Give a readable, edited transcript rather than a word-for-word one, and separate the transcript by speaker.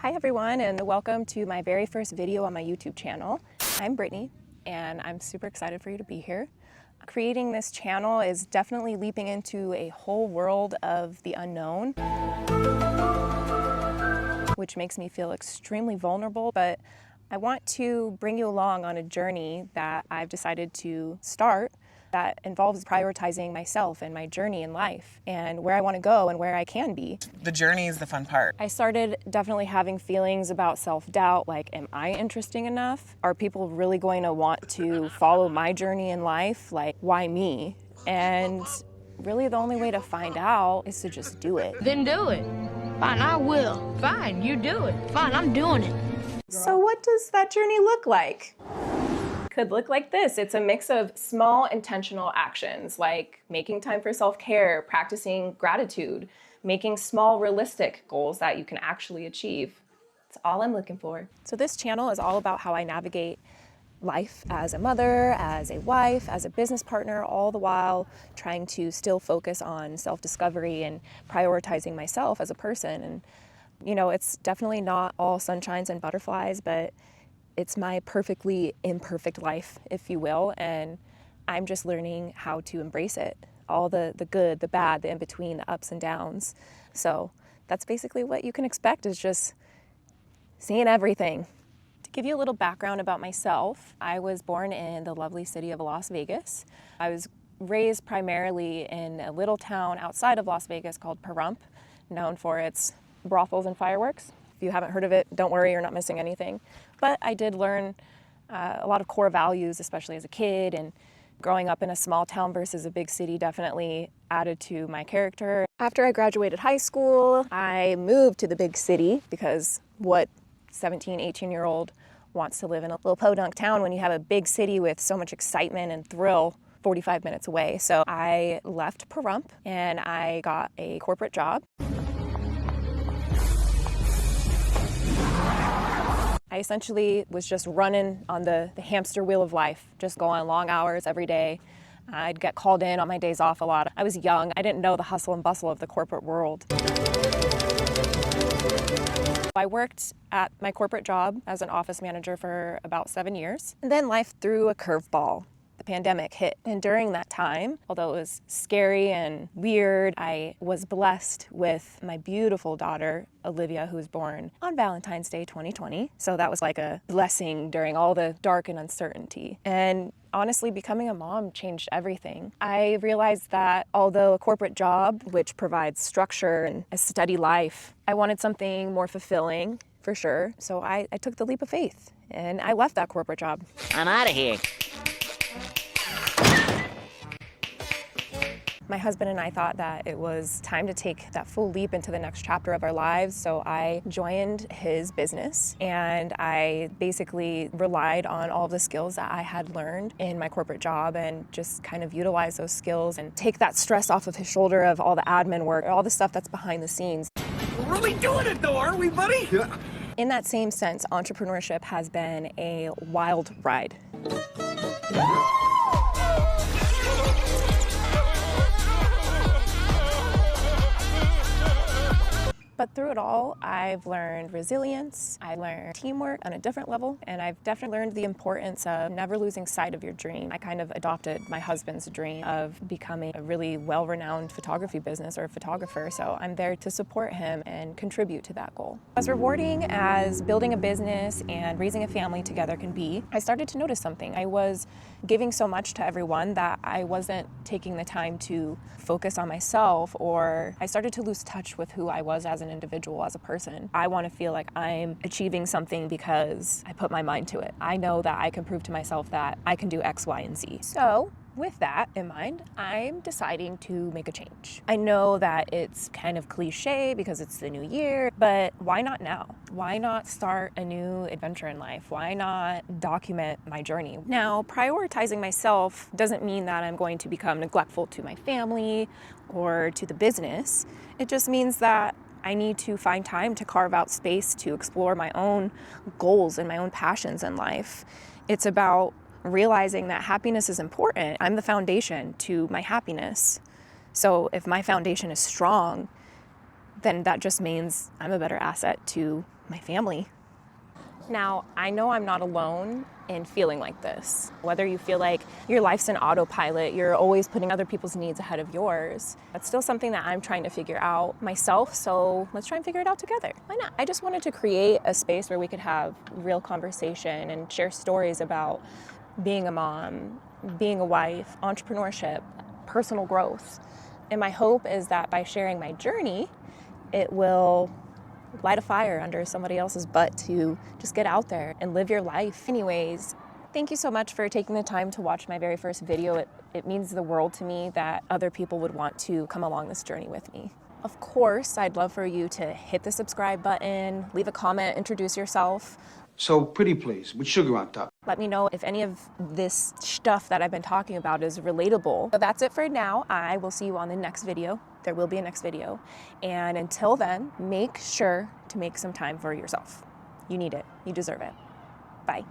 Speaker 1: Hi everyone, and welcome to my very first video on my YouTube channel. I'm Brittany and I'm super excited for you to be here. Creating this channel is definitely leaping into a whole world of the unknown, which makes me feel extremely vulnerable, but I want to bring you along on a journey that I've decided to start that involves prioritizing myself and my journey in life and where I want to go and where I can be.
Speaker 2: The journey is the fun part.
Speaker 1: I started definitely having feelings about self-doubt, like, am I interesting enough? Are people really going to want to follow my journey in life? Like, why me? And really the only way to find out is to just do it.
Speaker 3: Then do it. Fine, I will. Fine, you do it. Fine, I'm doing it.
Speaker 1: So what does that journey look like? Could look like this. It's a mix of small intentional actions like making time for self-care, practicing gratitude, making small realistic goals that you can actually achieve. That's all I'm looking for. So this channel is all about how I navigate life as a mother, as a wife, as a business partner, all the while trying to still focus on self-discovery and prioritizing myself as a person. And you know, it's definitely not all sunshines and butterflies, but it's my perfectly imperfect life, if you will, and I'm just learning how to embrace it. All the good, the bad, the in-between, the ups and downs. So that's basically what you can expect, is just seeing everything. To give you a little background about myself, I was born in the lovely city of Las Vegas. I was raised primarily in a little town outside of Las Vegas called Pahrump, known for its brothels and fireworks. If you haven't heard of it, don't worry, you're not missing anything. But I did learn a lot of core values, especially as a kid, and growing up in a small town versus a big city definitely added to my character. After I graduated high school, I moved to the big city because what 17, 18-year-old wants to live in a little podunk town when you have a big city with so much excitement and thrill 45 minutes away? So I left Pahrump and I got a corporate job. I essentially was just running on the hamster wheel of life, just going long hours every day. I'd get called in on my days off a lot. I was young. I didn't know the hustle and bustle of the corporate world. I worked at my corporate job as an office manager for about 7 years. And then life threw a curveball. The pandemic hit. And during that time, although it was scary and weird, I was blessed with my beautiful daughter, Olivia, who was born on Valentine's Day 2020. So that was like a blessing during all the dark and uncertainty. And honestly, becoming a mom changed everything. I realized that although a corporate job, which provides structure and a steady life, I wanted something more fulfilling, for sure. So I took the leap of faith and I left that corporate job.
Speaker 3: I'm out of here.
Speaker 1: My husband and I thought that it was time to take that full leap into the next chapter of our lives, so I joined his business and I basically relied on all the skills that I had learned in my corporate job and just kind of utilize those skills and take that stress off of his shoulder of all the admin work, all the stuff that's behind the scenes.
Speaker 4: We're really doing it though, aren't we, buddy? Yeah.
Speaker 1: In that same sense, entrepreneurship has been a wild ride. But through it all, I've learned resilience, I learned teamwork on a different level, and I've definitely learned the importance of never losing sight of your dream. I kind of adopted my husband's dream of becoming a really well-renowned photography business or a photographer, so I'm there to support him and contribute to that goal. As rewarding as building a business and raising a family together can be, I started to notice something. I was giving so much to everyone that I wasn't taking the time to focus on myself, or I started to lose touch with who I was as an individual, as a person. I want to feel like I'm achieving something because I put my mind to it. I know that I can prove to myself that I can do X, Y, and Z. So with that in mind, I'm deciding to make a change. I know that it's kind of cliche because it's the new year, but why not now? Why not start a new adventure in life? Why not document my journey? Now, prioritizing myself doesn't mean that I'm going to become neglectful to my family or to the business. It just means that I need to find time to carve out space to explore my own goals and my own passions in life. It's about realizing that happiness is important. I'm the foundation to my happiness. So if my foundation is strong, then that just means I'm a better asset to my family. Now, I know I'm not alone in feeling like this. Whether you feel like your life's an autopilot, you're always putting other people's needs ahead of yours, that's still something that I'm trying to figure out myself, so let's try and figure it out together. Why not? I just wanted to create a space where we could have real conversation and share stories about being a mom, being a wife, entrepreneurship, personal growth. And my hope is that by sharing my journey, it will light a fire under somebody else's butt to just get out there and live your life. Anyways, thank you so much for taking the time to watch my very first video. It means the world to me that other people would want to come along this journey with me. Of course, I'd love for you to hit the subscribe button, leave a comment, introduce yourself.
Speaker 2: So, pretty please, with sugar on top.
Speaker 1: Let me know if any of this stuff that I've been talking about is relatable. But that's it for now. I will see you on the next video. There will be a next video. And until then, make sure to make some time for yourself. You need it. You deserve it. Bye.